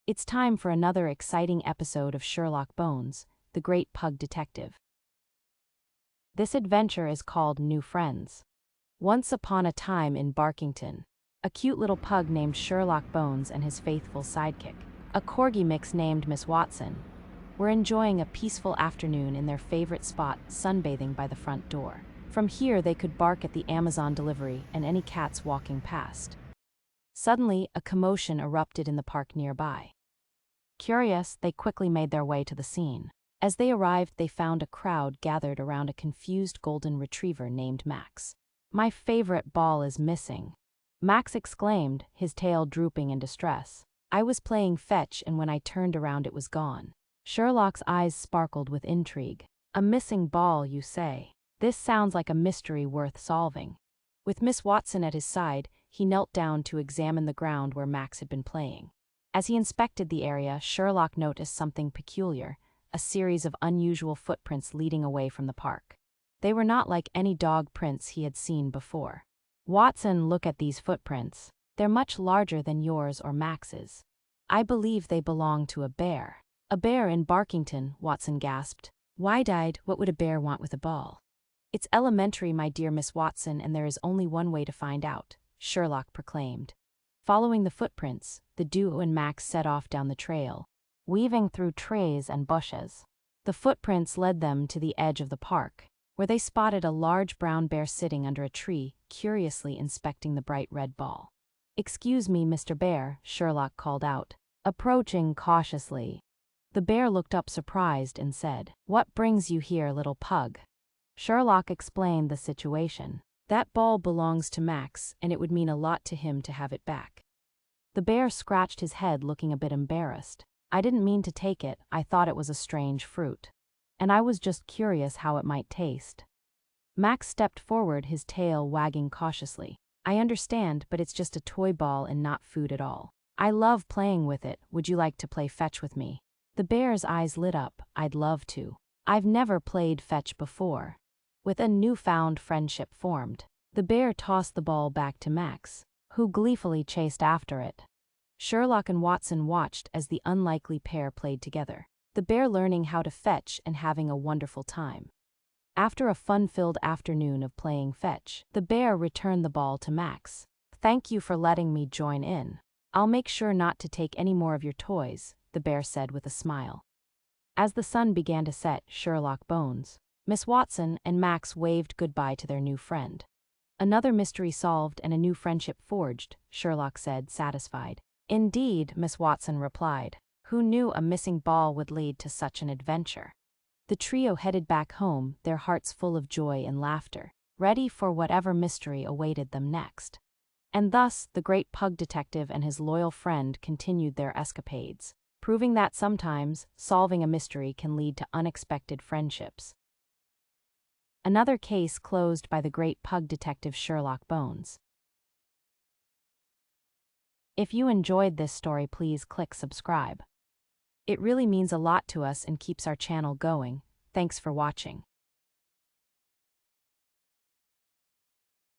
It's time for another exciting episode of Sherlock Bones, the Great Pug Detective. This adventure is called New Friends. Once upon a time in Barkington, a cute little pug named Sherlock Bones and his faithful sidekick, a corgi mix named Miss Watson, were enjoying a peaceful afternoon in their favorite spot, sunbathing by the front door. From here, they could bark at the Amazon delivery and any cats walking past. Suddenly, a commotion erupted in the park nearby. Curious, they quickly made their way to the scene. As they arrived, they found a crowd gathered around a confused golden retriever named Max. "My favorite ball is missing," Max exclaimed, his tail drooping in distress. "I was playing fetch, and when I turned around it was gone." Sherlock's eyes sparkled with intrigue. "A missing ball, you say? This sounds like a mystery worth solving." With Miss Watson at his side, he knelt down to examine the ground where Max had been playing. As he inspected the area, Sherlock noticed something peculiar, a series of unusual footprints leading away from the park. They were not like any dog prints he had seen before. "Watson, look at these footprints. They're much larger than yours or Max's. I believe they belong to a bear." "A bear in Barkington," Watson gasped. "Wide-eyed, what would a bear want with a ball?" "It's elementary, my dear Miss Watson, and there is only one way to find out," Sherlock proclaimed. Following the footprints, the duo and Max set off down the trail, weaving through trees and bushes. The footprints led them to the edge of the park, where they spotted a large brown bear sitting under a tree, curiously inspecting the bright red ball. "Excuse me, Mr. Bear," Sherlock called out, approaching cautiously. The bear looked up surprised and said, "What brings you here, little pug?" Sherlock explained the situation. "That ball belongs to Max, and it would mean a lot to him to have it back." The bear scratched his head, looking a bit embarrassed. "I didn't mean to take it, I thought it was a strange fruit. And I was just curious how it might taste." Max stepped forward, his tail wagging cautiously. "I understand, but it's just a toy ball and not food at all. I love playing with it. Would you like to play fetch with me?" The bear's eyes lit up. "I'd love to. I've never played fetch before." With a newfound friendship formed, the bear tossed the ball back to Max, who gleefully chased after it. Sherlock and Watson watched as the unlikely pair played together, the bear learning how to fetch and having a wonderful time. After a fun-filled afternoon of playing fetch, the bear returned the ball to Max. "Thank you for letting me join in. I'll make sure not to take any more of your toys," the bear said with a smile. As the sun began to set, Sherlock Bones, Miss Watson, and Max waved goodbye to their new friend. "Another mystery solved and a new friendship forged," Sherlock said, satisfied. "Indeed," Miss Watson replied. "Who knew a missing ball would lead to such an adventure?" The trio headed back home, their hearts full of joy and laughter, ready for whatever mystery awaited them next. And thus, the great pug detective and his loyal friend continued their escapades, proving that sometimes, solving a mystery can lead to unexpected friendships. Another case closed by the great pug detective Sherlock Bones. If you enjoyed this story, please click subscribe. It really means a lot to us and keeps our channel going. Thanks for watching.